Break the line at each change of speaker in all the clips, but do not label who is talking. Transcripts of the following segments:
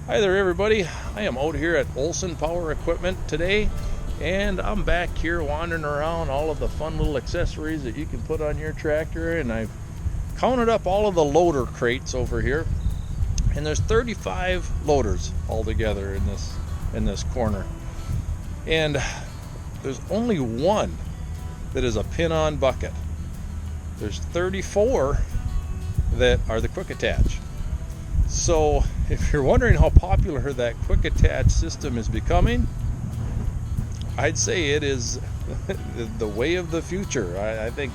Hi there everybody, I am out here at Olson Power Equipment today, and I'm back here wandering around all of the fun little accessories that you can put on your tractor, and I've counted up all of the loader crates over here, and there's 35 loaders altogether in this corner, and there's only one that is a pin-on bucket. There's 34 that are the quick attach. So if you're wondering how popular that quick attach system is becoming, I'd say it is the way of the future. I think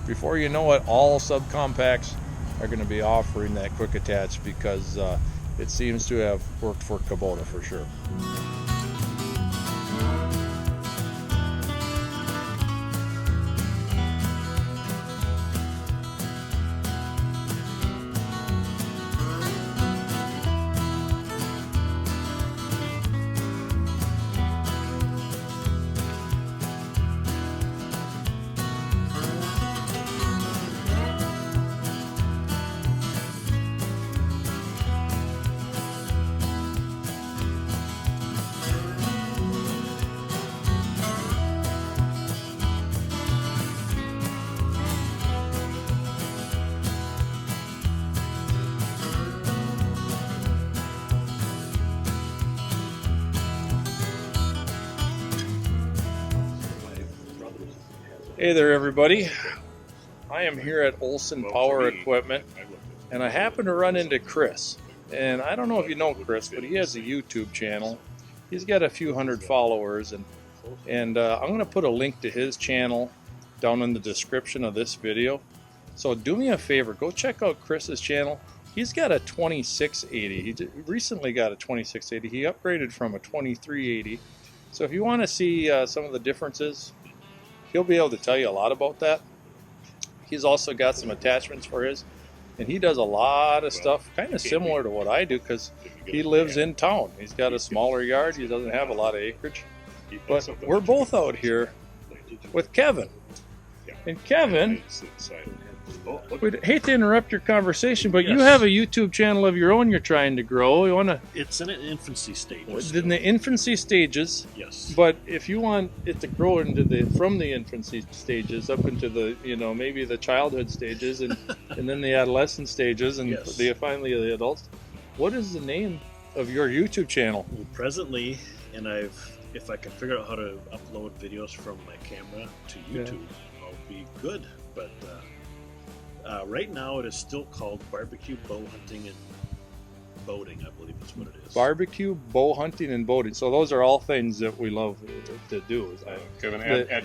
before you know it, all subcompacts are going to be offering that quick attach because it seems to have worked for Kubota for sure. Hey there everybody, I am here at Olson Power Equipment, and I happen to run into Chris. And I don't know if you know Chris, but he has a YouTube channel. He's got a few hundred followers, and I'm going to put a link to his channel down in the description of this video. So do me a favor, go check out Chris's channel. He's got a 2680. He recently got a 2680. He upgraded from a 2380. So if you want to see some of the differences, he'll be able to tell you a lot about that. He's also got some attachments for his, and he does a lot of stuff kind of similar to what I do because he lives in town. He's got a smaller yard. He doesn't have a lot of acreage. But we're both out here with Kevin. And Kevin, we'd hate to interrupt your conversation, but you have a YouTube channel of your own you're trying to grow. You want to?
It's in an infancy stage.
In the infancy stages.
Yes.
But if you want it to grow into from the infancy stages up into the maybe the childhood stages and then the adolescent stages and finally the adults, what is the name of your YouTube channel?
Well, presently, and if I can figure out how to upload videos from my camera to YouTube, I'll be good. But right now it is still called Barbecue Bow Hunting and Boating, I believe is what it is.
Barbecue, bow hunting, and boating. So those are all things that we love to do.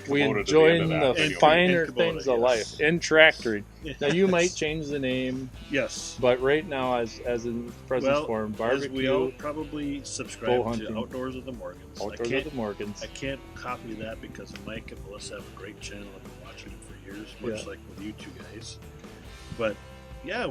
We enjoy the finer things of life. And tractoring. Now you might change the name.
Yes.
But right now, as in present form, barbecue.
We all probably subscribe to Outdoors of the Morgans.
Outdoors of the Morgans.
I can't copy that because Mike and Melissa have a great channel. I've been watching it for years, much like with you two guys. But yeah,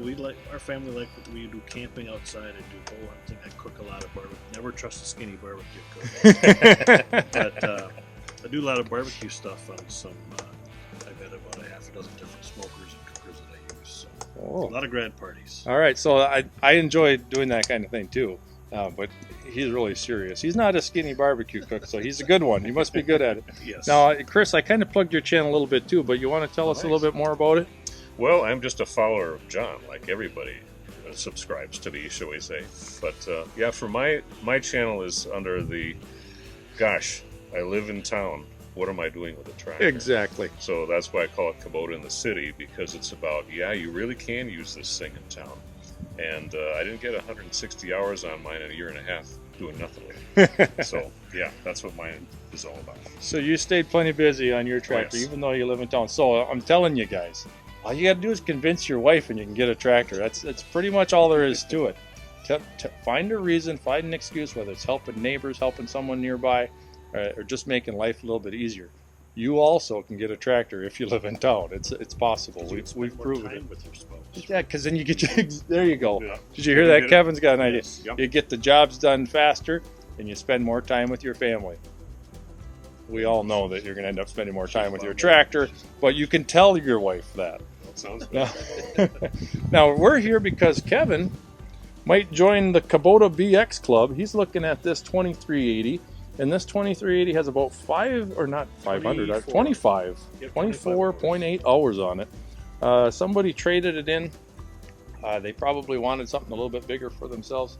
our family like what we do, camping outside and do bow hunting. I cook a lot of barbecue. Never trust a skinny barbecue cook. But I do a lot of barbecue stuff on some. I've got about a half a dozen different smokers and cookers that I use. So a lot of grad parties.
All right, so I enjoy doing that kind of thing too. But he's really serious. He's not a skinny barbecue cook, so he's a good one. He must be good at it.
Yes.
Now, Chris, I kind of plugged your channel a little bit too, but you want to tell us a little bit more about it?
Well, I'm just a follower of John, like everybody subscribes to me, shall we say. But yeah, for my channel is under the, gosh, I live in town. What am I doing with a tractor?
Exactly.
So that's why I call it Kubota in the City, because it's about, you really can use this thing in town. And I didn't get 160 hours on mine in a year and a half doing nothing with it. So yeah, that's what mine is all about.
So you stayed plenty busy on your tractor, even though you live in town. So I'm telling you guys, all you got to do is convince your wife and you can get a tractor. That's pretty much all there is to it. Find a reason, find an excuse, whether it's helping neighbors, helping someone nearby, or just making life a little bit easier. You also can get a tractor if you live in town. It's possible. We've proven it.
With your spouse.
Yeah, because then you get there you go.
Yeah.
Did you hear that? Kevin's got an idea.
Yes. Yep.
You get the jobs done faster and you spend more time with your family. We all know that you're going to end up spending more time with your tractor, but you can tell your wife that.
That sounds good.
Now we're here because Kevin might join the Kubota BX club. He's looking at this 2380, and this 2380 has about 25,
Yep,
24.8 hours on it. Somebody traded it in. They probably wanted something a little bit bigger for themselves,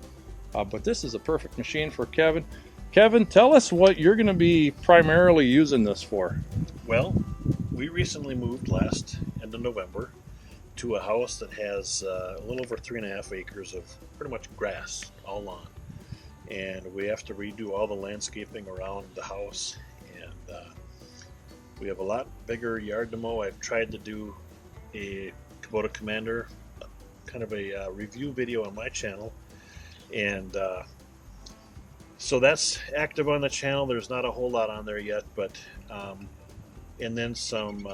but this is a perfect machine for Kevin. Kevin, tell us what you're going to be primarily using this for.
Well, we recently moved last end of November to a house that has a little over 3.5 acres of pretty much grass, all lawn. And we have to redo all the landscaping around the house. And we have a lot bigger yard to mow. I've tried to do a Kubota Commander, kind of a review video on my channel. And so that's active on the channel. There's not a whole lot on there yet, but and then some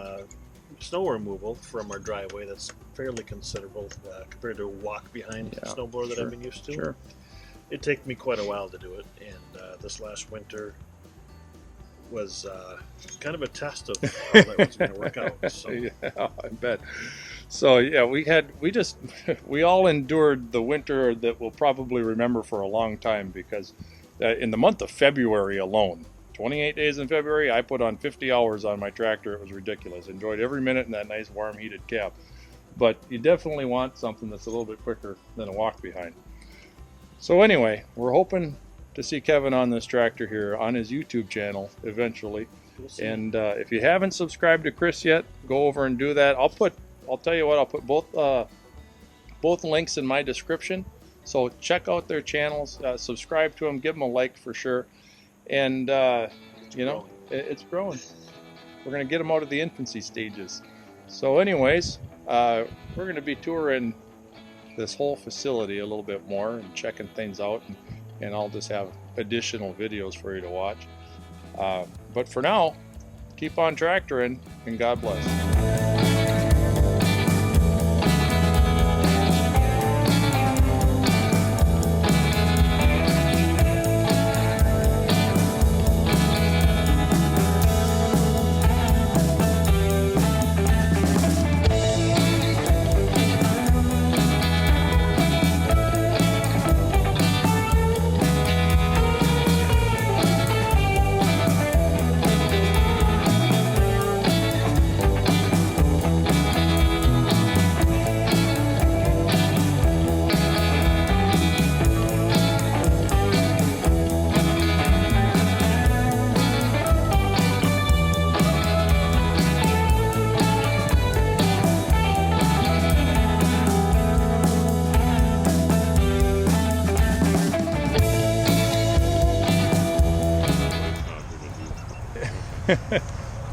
snow removal from our driveway that's fairly considerable compared to a walk behind snowblower that I've been used to.
Sure.
It took me quite a while to do it, and this last winter was kind of a test of how that was going to work out. So.
Yeah, I bet. So yeah, we all endured the winter that we'll probably remember for a long time, because in the month of February alone, 28 days in February, I put on 50 hours on my tractor. It was ridiculous. Enjoyed every minute in that nice warm heated cab. But you definitely want something that's a little bit quicker than a walk behind. So anyway, we're hoping to see Kevin on this tractor here on his YouTube channel eventually.
We'll see.
And if you haven't subscribed to Chris yet, go over and do that. I'll tell you what, I'll put both links in my description. So check out their channels, subscribe to them, give them a like for sure. And it's growing. We're going to get them out of the infancy stages. So anyways, we're going to be touring this whole facility a little bit more and checking things out, and I'll just have additional videos for you to watch. But for now, keep on tractoring, and God bless.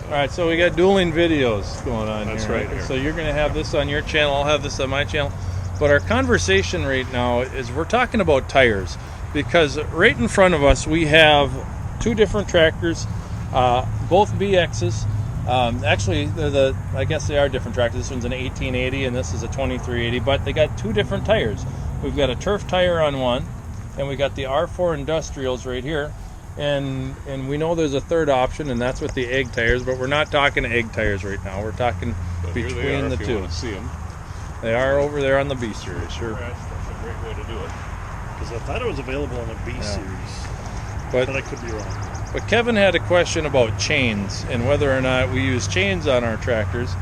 Alright, so we got dueling videos going on
That's
here.
right here.
So you're going to have this on your channel, I'll have this on my channel. But our conversation right now is we're talking about tires, because right in front of us we have two different tractors, both BXs. Actually, I guess they are different tractors. This one's an 1880 and this is a 2380, but they got two different tires. We've got a turf tire on one, and we got the R4 Industrials right here. And we know there's a third option, and that's with the egg tires, but we're not talking egg tires right now. We're talking
But
between
here they are,
the
if you
two.
want to see them.
They are over there on the B series, sure.
That's a great way to do it. Because I thought it was available on the B series,
But
I could be wrong.
But Kevin had a question about chains and whether or not we use chains on our tractors.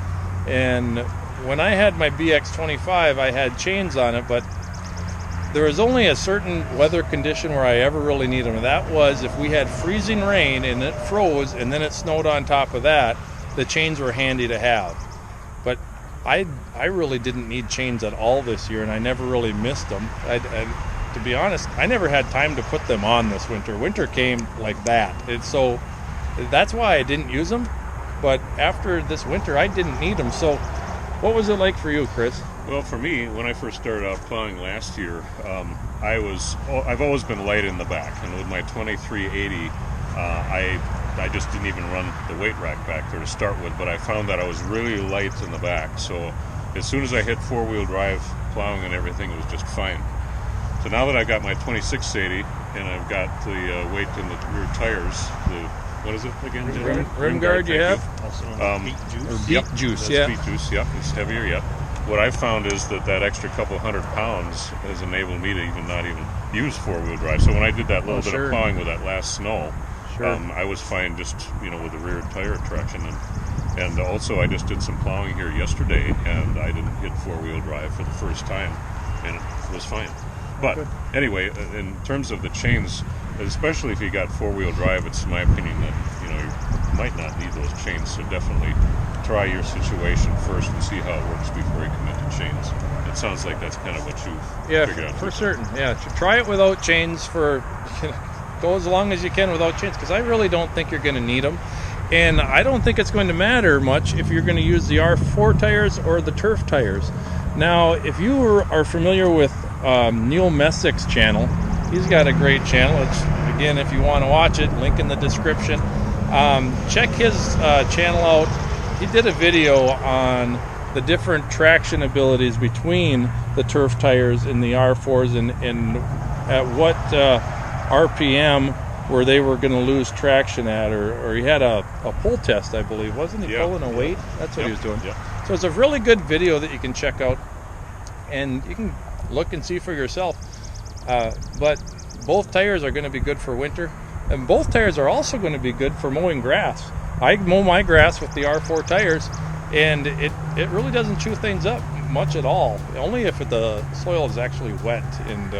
And when I had my BX25, I had chains on it, but there was only a certain weather condition where I ever really needed them. That was if we had freezing rain and it froze and then it snowed on top of that, the chains were handy to have. But I really didn't need chains at all this year, and I never really missed them. To be honest, I never had time to put them on this winter. Winter came like that. So that's why I didn't use them. But after this winter, I didn't need them. So what was it like for you, Chris?
Well, for me, when I first started out plowing last year, I've always been light in the back, and with my 2380, I just didn't even run the weight rack back there to start with. But I found that I was really light in the back, so as soon as I hit four-wheel drive plowing and everything, it was just fine. So now that I got my 2680 and I've got the weight in the rear tires, what is it again?
Rim guard you have?
Also known as beet juice.
Beet juice,
that's
yeah.
Beet juice, yep. It's heavier, yep. what I found is that extra couple 100 pounds has enabled me to not even use four-wheel drive. So when I did that little bit of plowing with that last snow, I was fine just with the rear tire traction, and also I just did some plowing here yesterday, and I didn't hit four-wheel drive for the first time, and it was fine. But anyway, in terms of the chains, especially if you got four-wheel drive, it's my opinion that you might not need those chains. So definitely try your situation first and see how it works before you commit to chains. It sounds like that's kind of what you've figured out.
For certain. Yeah, try it without chains for go as long as you can without chains, because I really don't think you're going to need them. And I don't think it's going to matter much if you're going to use the R4 tires or the turf tires. Now, if you are familiar with Neil Messick's channel, he's got a great channel. It's, again, if you want to watch it, link in the description. Check his channel out. He did a video on the different traction abilities between the turf tires and the R4s, and at what RPM where they were going to lose traction at, or he had a pull test, I believe, wasn't he? Pulling a weight? That's what he was doing. So it's a really good video that you can check out, and you can look and see for yourself. But both tires are going to be good for winter, and both tires are also going to be good for mowing grass. I mow my grass with the R4 tires, and it really doesn't chew things up much at all. Only if the soil is actually wet and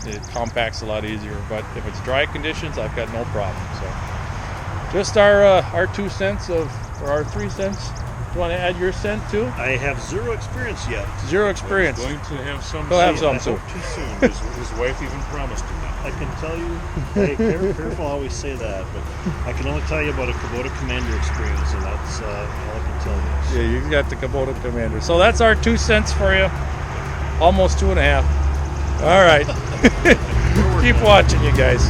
it compacts a lot easier. But if it's dry conditions, I've got no problem. So just our 2 cents or our 3 cents. Do you want to add your cent too?
I have zero experience yet.
Zero experience.
Going to have some.
He'll have some soon.
Too soon. His wife even promised him that.
I can tell you, hey, careful always say that, but I can only tell you about a Kubota Commander experience, and that's all I can tell you.
Yeah, you got the Kubota Commander. So that's our 2 cents for you. Almost 2.5. All right. Keep watching, you guys.